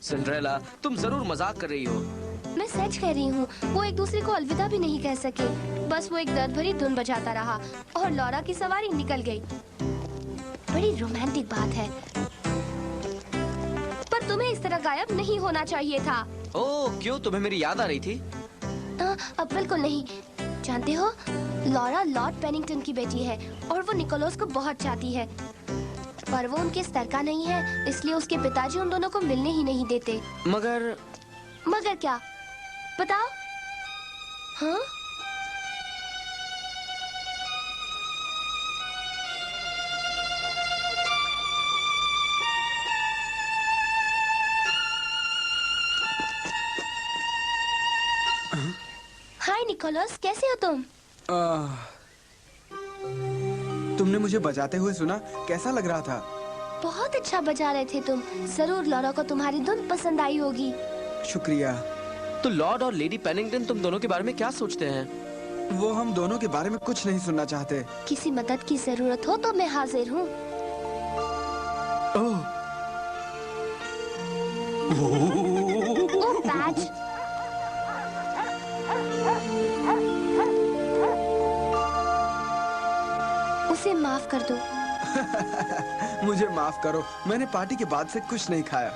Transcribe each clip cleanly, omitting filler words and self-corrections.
Cinderella, तुम जरूर मजाक कर रही हो। मैं सच कह रही हूँ। वो एक दूसरे को अलविदा भी नहीं कह सके। बस वो एक दर्द भरी धुन बजाता रहा और लॉरा की सवारी निकल गई। बड़ी रोमांटिक बात है। पर तुम्हें इस तरह गायब नहीं होना चाहिए था। ओह, क्यों? तुम्हें मेरी याद आ रही थी? अब बिल्कुल नहीं। जानते हो, लॉरा लॉर्ड पेनिंगटन की बेटी है और वो निकोलस को बहुत चाहती है। पर वो उनके स्तर का नहीं है, इसलिए उसके पिताजी उन दोनों को मिलने ही नहीं देते। मगर क्या? बताओ। हाँ? हाय निकोलस, कैसे हो तुम? तुमने मुझे बजाते हुए सुना? कैसा लग रहा था? बहुत अच्छा बजा रहे थे तुम। जरूर लॉरा को तुम्हारी धुन पसंद आई होगी। शुक्रिया। तो लॉर्ड और लेडी पेनिंगटन तुम दोनों के बारे में क्या सोचते हैं? वो हम दोनों के बारे में कुछ नहीं सुनना चाहते। किसी मदद की जरूरत हो तो मैं हाजिर हूँ। ओह, बैज। उसे माफ कर दो। मुझे माफ करो, मैंने पार्टी के बाद से कुछ नहीं खाया।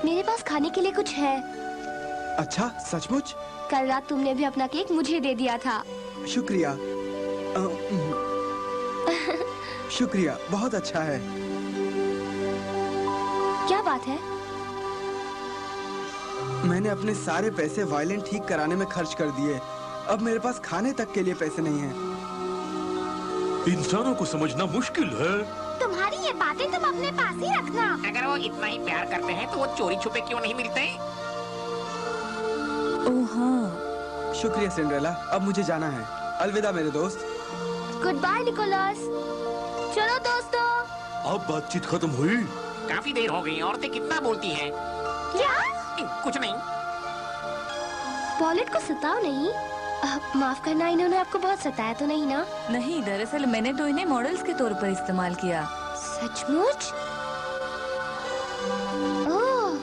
मेरे पास खाने के लिए कुछ है। अच्छा, सचमुच? कल रात तुमने भी अपना केक मुझे दे दिया था। शुक्रिया। शुक्रिया, बहुत अच्छा है। क्या बात है? मैंने अपने सारे पैसे वायलिन ठीक कराने में खर्च कर दिए। अब मेरे पास खाने तक के लिए पैसे नहीं हैं। इंसानों को समझना मुश्किल है। तुम्हारी ये बातें तुम अपने पास ही रखना। अगर वो इतना ही प्यार करते हैं तो वो चोरी छुपे क्यों नहीं मिलते? ओह हाँ। शुक्रिया सिंड्रेला, अब मुझे जाना है। अलविदा मेरे दोस्त। Good bye Nicholas. चलो दोस्तों। अब बातचीत खत्म हुई? काफी देर हो गई। औरतें कितना बोलती हैं। क्या? कुछ नहीं। पॉलेट को सताओ नहीं। माफ करना, इन्होंने आपको बहुत सताया तो नहीं ना? नहीं, दरअसल मैंने तो इन्हें मॉडल्स के तौर पर इस्तेमाल किया। सचमुच? ओह,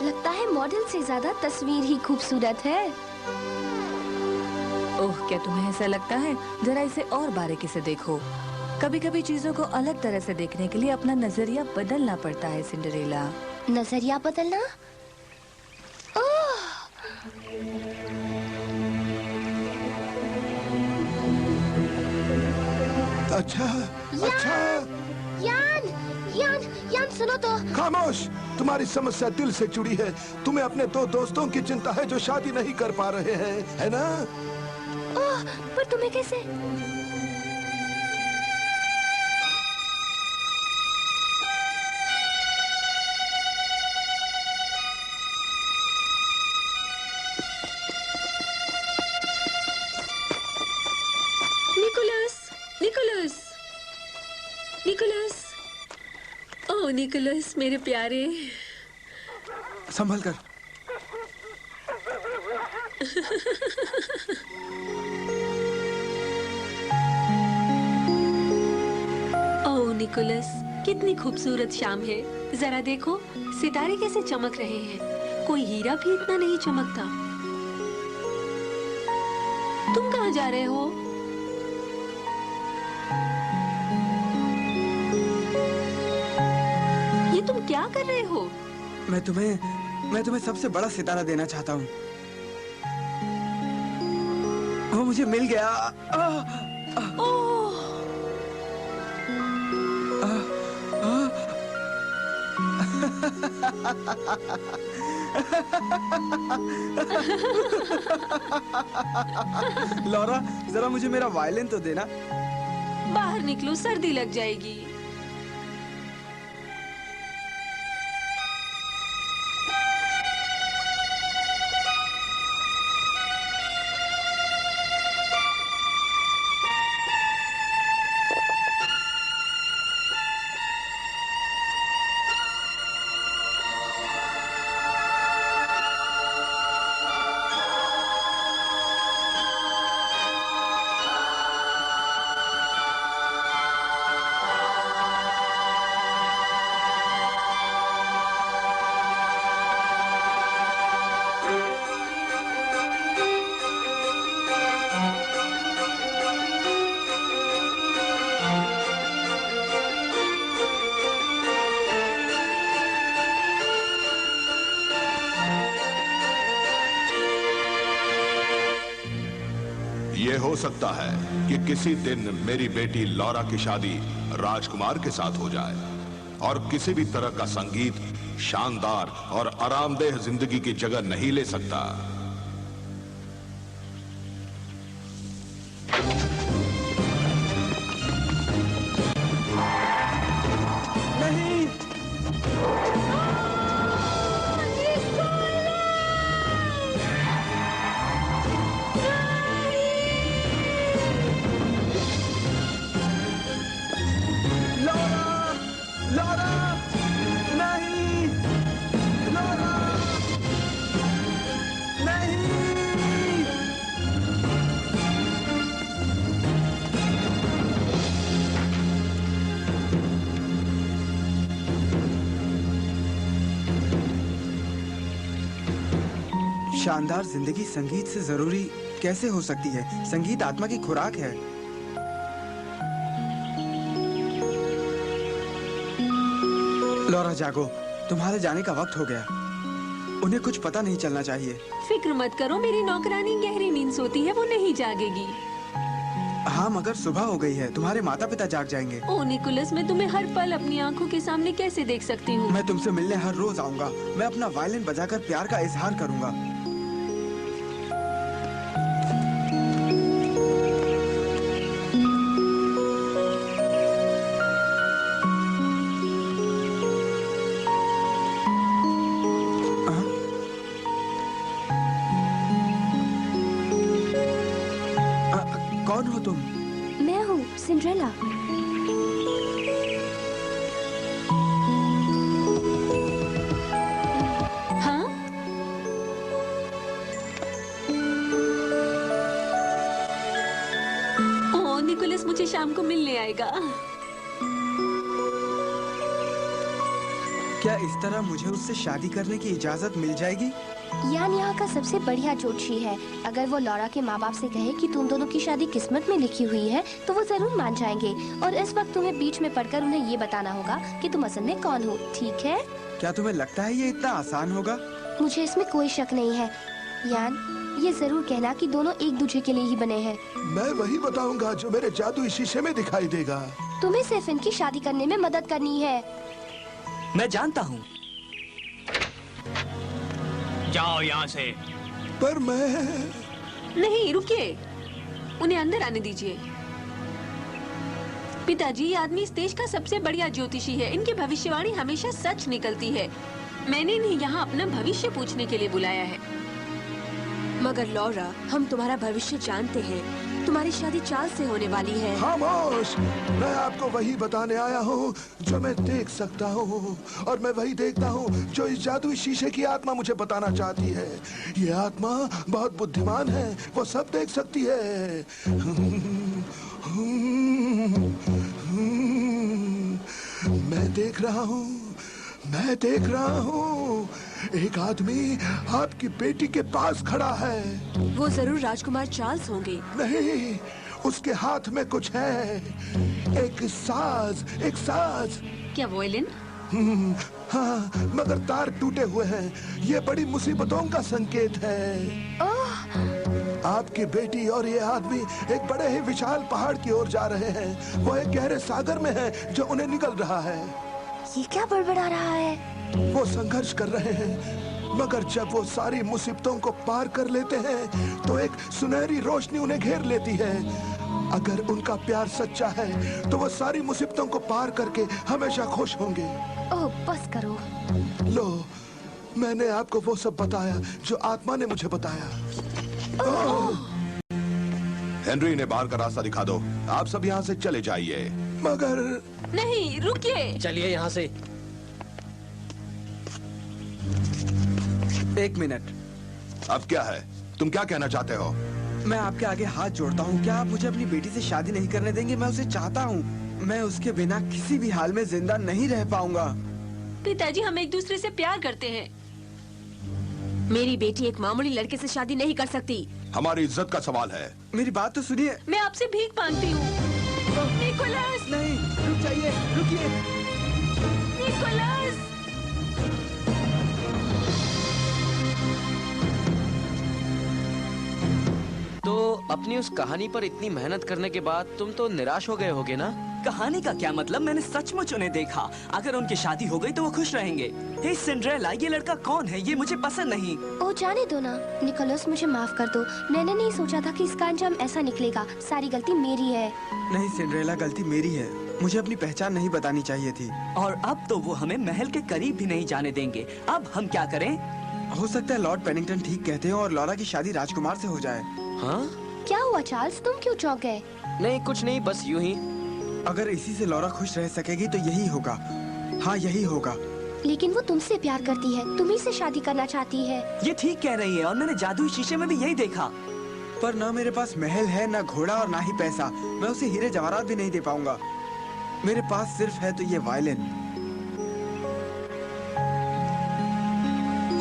लगता है मॉडल से ज्यादा तस्वीर ही खूबसूरत है। ओह, क्या तुम्हें ऐसा लगता है? जरा इसे और बारीकी से देखो। कभी कभी चीजों को अलग तरह से देखने के लिए अपना नजरिया बदलना पड़ता है सिंड्रेला। नजरिया बदलना? अच्छा। अच्छा। यान सुनो तो। खामोश, तुम्हारी समस्या दिल से जुड़ी है। तुम्हें अपने दो दोस्तों की चिंता है जो शादी नहीं कर पा रहे हैं, है ना? ओह, पर तुम्हें कैसे? निकोलस मेरे प्यारे। संभल कर। ओह निकोलस, कितनी खूबसूरत शाम है। जरा देखो सितारे कैसे चमक रहे हैं। कोई हीरा भी इतना नहीं चमकता। तुम कहाँ जा रहे हो? ये तुम क्या कर रहे हो? मैं तुम्हें सबसे बड़ा सितारा देना चाहता हूँ। वो मुझे मिल गया। ओह लॉरा, जरा मुझे मेरा वायलिन तो देना। बाहर निकलो, सर्दी लग जाएगी। ये हो सकता है कि किसी दिन मेरी बेटी लॉरा की शादी राजकुमार के साथ हो जाए और किसी भी तरह का संगीत शानदार और आरामदेह जिंदगी की जगह नहीं ले सकता। नहीं, लॉरा, नहीं, लॉरा, नहीं। शानदार जिंदगी संगीत से जरूरी कैसे हो सकती है? संगीत आत्मा की खुराक है। लॉरा जागो, तुम्हारे जाने का वक्त हो गया। उन्हें कुछ पता नहीं चलना चाहिए। फिक्र मत करो, मेरी नौकरानी गहरी नींद सोती है, वो नहीं जागेगी। हाँ, मगर सुबह हो गई है, तुम्हारे माता पिता जाग जाएंगे। ओ निकोलस, मैं तुम्हें हर पल अपनी आंखों के सामने कैसे देख सकती हूँ? मैं तुमसे मिलने हर रोज आऊंगा। मैं अपना वायलिन बजाकर प्यार का इजहार करूंगा। कौन हो तुम? मैं हूँ सिंड्रेला। हाँ? ओ निकोलस मुझे शाम को मिलने आएगा। क्या इस तरह मुझे उससे शादी करने की इजाजत मिल जाएगी? यान यहाँ का सबसे बढ़िया जोशी है। अगर वो लॉरा के माँ बाप से कहे कि तुम दोनों की शादी किस्मत में लिखी हुई है तो वो जरूर मान जाएंगे। और इस वक्त तुम्हें बीच में पढ़कर उन्हें ये बताना होगा कि तुम असल में कौन हो, ठीक है? क्या तुम्हें लगता है ये इतना आसान होगा? मुझे इसमें कोई शक नहीं है। यान, ये जरूर कहना कि दोनों एक दूसरे के लिए ही बने हैं। मैं वही बताऊंगा जो मेरे जादुई शीशे में दिखाई देगा। तुम्हें सिर्फ इनकी शादी करने में मदद करनी है। मैं जानता हूँ। जाओ यहाँ से। पर मैं... नहीं, रुकिए, उन्हें अंदर आने दीजिए। पिताजी, ये आदमी इस देश का सबसे बढ़िया ज्योतिषी है। इनकी भविष्यवाणी हमेशा सच निकलती है। मैंने इन्हें यहाँ अपना भविष्य पूछने के लिए बुलाया है। मगर लॉरा, हम तुम्हारा भविष्य जानते हैं। तुम्हारी शादी चार्ल्स से होने वाली है। खामोश! मैं आपको वही बताने आया हूँ जो मैं देख सकता हूँ, और मैं वही देखता हूँ जो इस जादुई शीशे की आत्मा मुझे बताना चाहती है। ये आत्मा बहुत बुद्धिमान है, वो सब देख सकती है। मैं देख रहा हूँ, एक आदमी आपकी बेटी के पास खड़ा है। वो जरूर राजकुमार चार्ल्स होंगे। नहीं, उसके हाथ में कुछ है, एक साज। क्या वॉयलिन? हाँ, मगर तार टूटे हुए हैं। ये बड़ी मुसीबतों का संकेत है। आपकी बेटी और ये आदमी एक बड़े ही विशाल पहाड़ की ओर जा रहे हैं। वो एक गहरे सागर में है जो उन्हें निकल रहा है। ये क्या बड़बड़ा रहा है? वो संघर्ष कर रहे हैं, मगर जब वो सारी मुसीबतों को पार कर लेते हैं तो एक सुनहरी रोशनी उन्हें घेर लेती है। अगर उनका प्यार सच्चा है तो वो सारी मुसीबतों को पार करके हमेशा खुश होंगे। ओह, बस करो। लो, मैंने आपको वो सब बताया जो आत्मा ने मुझे बताया। हेनरी ने बाहर का रास्ता दिखा दो। आप सब यहाँ से चले जाइए। मगर नहीं, रुकिए। चलिए यहाँ से। 1 मिनट। अब क्या है? तुम क्या कहना चाहते हो? मैं आपके आगे हाथ जोड़ता हूँ, क्या आप मुझे अपनी बेटी से शादी नहीं करने देंगे? मैं उसे चाहता हूँ। मैं उसके बिना किसी भी हाल में जिंदा नहीं रह पाऊंगा। पिताजी, हम एक दूसरे से प्यार करते हैं। मेरी बेटी एक मामूली लड़के से शादी नहीं कर सकती। हमारी इज्जत का सवाल है। मेरी बात तो सुनिए। मैं आपसे भीख मांगती हूँ। निकोलस! नहीं, रुक जाइए, रुकिए। निकोलस! तो अपनी उस कहानी पर इतनी मेहनत करने के बाद तुम तो निराश हो गए होगे ना? कहानी का क्या मतलब? मैंने सचमुच उन्हें देखा। अगर उनकी शादी हो गई तो वो खुश रहेंगे। हे सिंड्रेला, ये लड़का कौन है? ये मुझे पसंद नहीं। ओ, जाने दो ना। निकोलस, मुझे माफ कर दो। मैंने नहीं सोचा था कि इसका अंजाम ऐसा निकलेगा। सारी गलती मेरी है। नहीं सिंड्रेला, गलती मेरी है। मुझे अपनी पहचान नहीं बतानी चाहिए थी। और अब तो वो हमें महल के करीब भी नहीं जाने देंगे। अब हम क्या करें? हो सकता है लॉर्ड पेनिंगटन ठीक कहते हैं और लॉरा की शादी राजकुमार से हो जाए। हाँ? क्या हुआ चार्ल्स, तुम क्यों चौंक गए? नहीं, कुछ नहीं, बस यूं ही। अगर इसी से लॉरा खुश रह सकेगी तो यही होगा। हाँ, यही होगा। लेकिन वो तुमसे प्यार करती है, तुम्ही से शादी करना चाहती है। ये ठीक कह रही है, और मैंने जादुई शीशे में भी यही देखा। पर ना मेरे पास महल है, ना घोड़ा और ना ही पैसा। मैं उसे हीरे जवाहरात भी नहीं दे पाऊंगा। मेरे पास सिर्फ है तो ये वायलिन।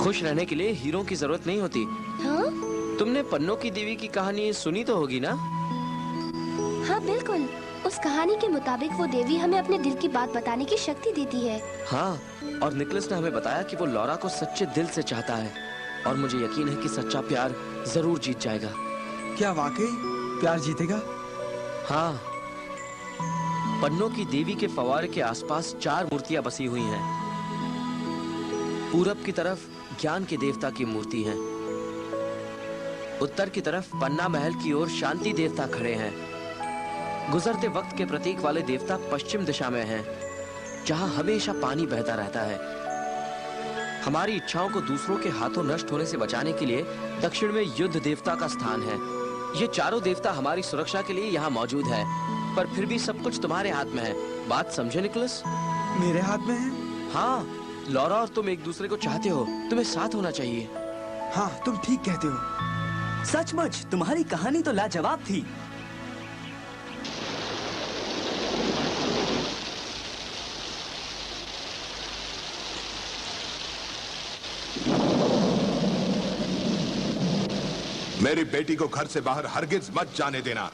खुश रहने के लिए हीरो की जरूरत नहीं होती। हाँ? तुमने पन्नों की देवी की कहानी सुनी तो होगी ना? हाँ बिल्कुल। उस कहानी के मुताबिक वो देवी हमें अपने दिल की बात बताने की शक्ति देती है। हाँ, और निकोलस ने हमें बताया कि वो लॉरा को सच्चे दिल से चाहता है, और मुझे यकीन है कि सच्चा प्यार जरूर जीत जाएगा। क्या वाकई प्यार जीतेगा? हाँ। पन्नों की देवी के फव्वारे के आसपास 4 मूर्तियां बसी हुई हैं। पूरब की तरफ ज्ञान के देवता की मूर्ति है। उत्तर की तरफ पन्ना महल की ओर शांति देवता खड़े हैं। गुजरते वक्त के प्रतीक वाले देवता पश्चिम दिशा में हैं, जहां हमेशा पानी बहता रहता है। हमारी इच्छाओं को दूसरों के हाथों नष्ट होने से बचाने के लिए दक्षिण में युद्ध देवता का स्थान है। ये चारों देवता हमारी सुरक्षा के लिए यहाँ मौजूद है, पर फिर भी सब कुछ तुम्हारे हाथ में है। बात समझे निकोलस? मेरे हाथ में है? हाँ, लॉरा और तुम एक दूसरे को चाहते हो, तुम्हें साथ होना चाहिए। हाँ, तुम ठीक कहते हो। सचमुच तुम्हारी कहानी तो लाजवाब थी। मेरी बेटी को घर से बाहर हरगिज मत जाने देना।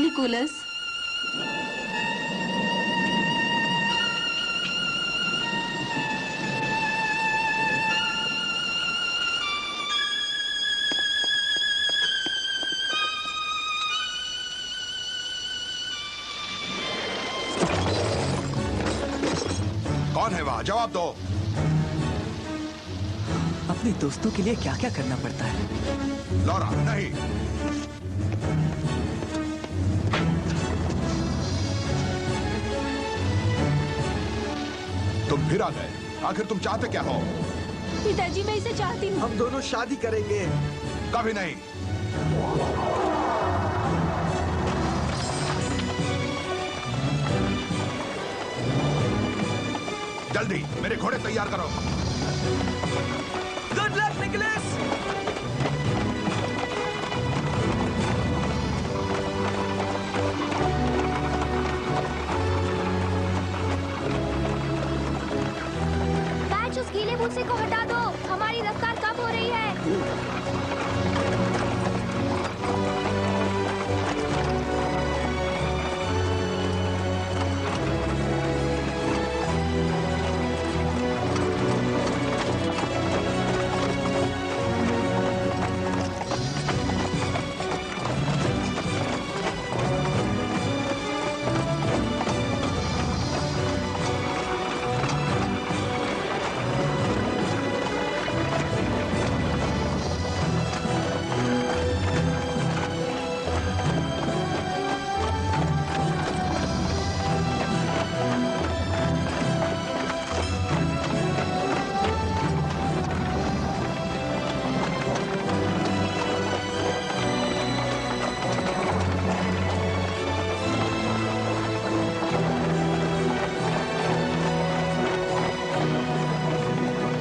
निकोलस, कौन है वहां? जवाब दो। अपने दोस्तों के लिए क्या क्या करना पड़ता है। लौरा नहीं, तुम फिर आ गए। आखिर तुम चाहते क्या हो? पिताजी मैं इसे चाहती हूँ। हम दोनों शादी करेंगे। कभी नहीं। जल्दी मेरे घोड़े तैयार करो। Good luck Nicholas. पैच, उस गीले भूसे को हटा दो, हमारी रफ्तार कम हो रही है।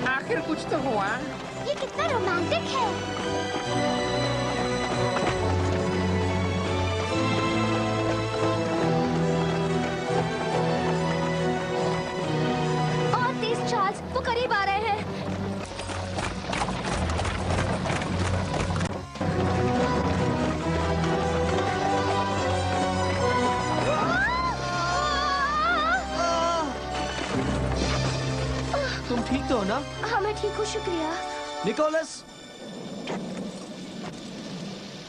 आखिर कुछ तो हुआ। ये कितना रोमांटिक है। और तेज चार्ल्स, वो करीब आ रहे हैं। तुम ठीक तो हो ना? हाँ मैं ठीक हूँ, शुक्रिया। निकोलस,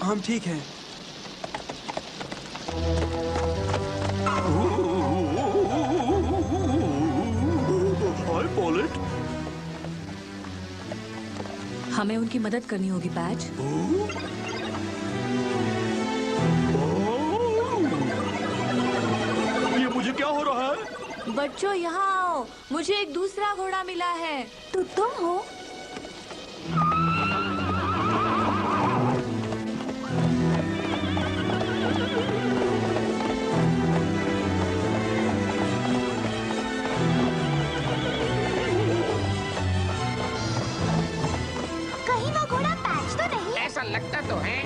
हम ठीक हैं। हाय पॉलेट। हमें उनकी मदद करनी होगी पैच। ये मुझे क्या हो रहा है? बच्चों यहाँ आओ, मुझे एक दूसरा घोड़ा मिला है। तो तुम हो? कहीं वो घोड़ा पैच तो नहीं? ऐसा लगता तो है।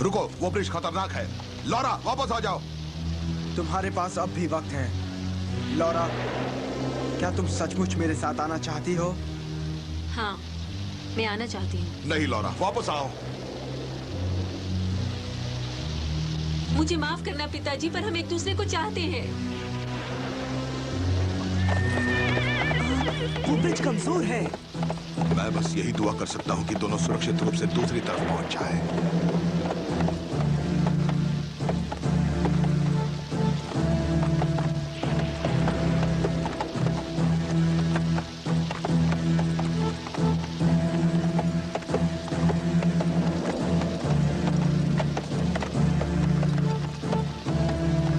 रुको, वो ब्रिज खतरनाक है। लौरा वापस आ जाओ। तुम्हारे पास अब भी वक्त है। लौरा, क्या तुम सचमुच मेरे साथ आना चाहती हो? हाँ, मैं आना चाहती हूँ। नहीं लौरा, वापस आओ। मुझे माफ करना पिताजी, पर हम एक दूसरे को चाहते हैं। वो ब्रिज कमजोर है। मैं बस यही दुआ कर सकता हूँ कि दोनों सुरक्षित रूप से दूसरी तरफ पहुंच जाए।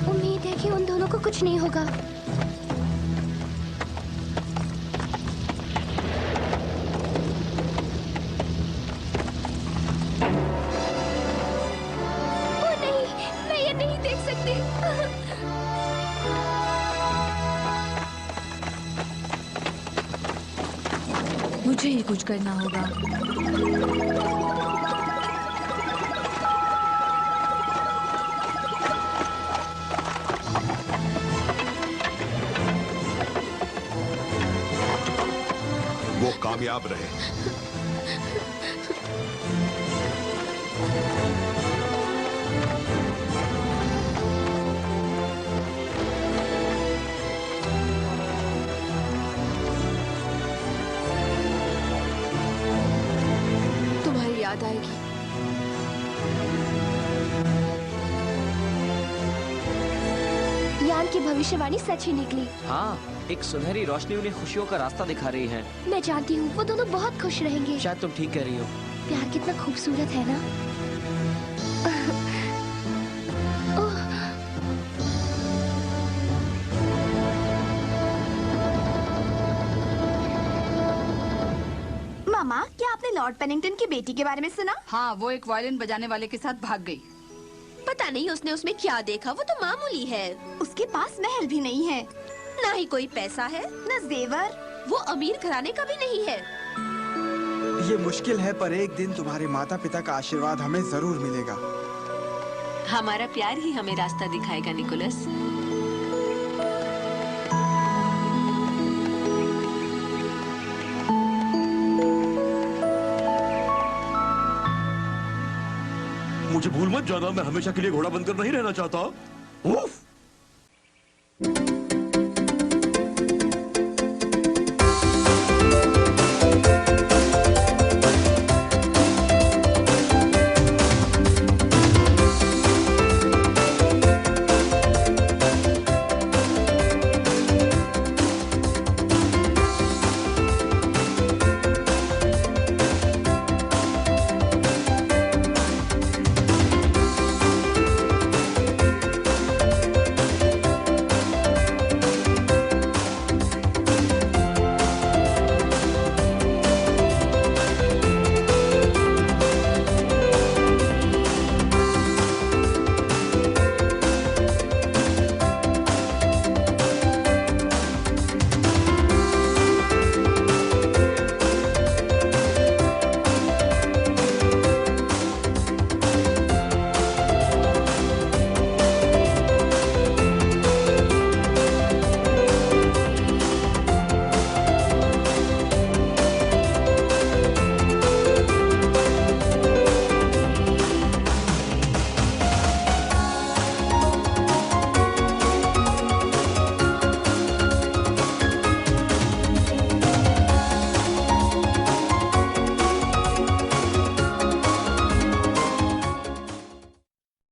उम्मीद है कि उन दोनों को कुछ नहीं होगा। ओ नहीं, मैं ये नहीं देख सकती। मुझे ही कुछ करना होगा। वो कामयाब रहे। तुम्हारी याद आएगी। यान की भविष्यवाणी सच ही निकली। हाँ, एक सुनहरी रोशनी उन्हें खुशियों का रास्ता दिखा रही है। मैं जानती हूँ वो दोनों बहुत खुश रहेंगे। शायद तुम ठीक कह रही हो। प्यार कितना खूबसूरत है ना। ओह, मामा, क्या आपने लॉर्ड पेनिंगटन की बेटी के बारे में सुना? हाँ, वो एक वायलिन बजाने वाले के साथ भाग गई। पता नहीं उसने उसमें क्या देखा, वो तो मामूली है। उसके पास महल भी नहीं है, ना ही कोई पैसा है, न जेवर। वो अमीर घराने का भी नहीं है। ये मुश्किल है, पर एक दिन तुम्हारे माता पिता का आशीर्वाद हमें जरूर मिलेगा। हमारा प्यार ही हमें रास्ता दिखाएगा निकोलस। मुझे भूल मत जाना, मैं हमेशा के लिए घोड़ा बनकर नहीं रहना चाहता। उफ!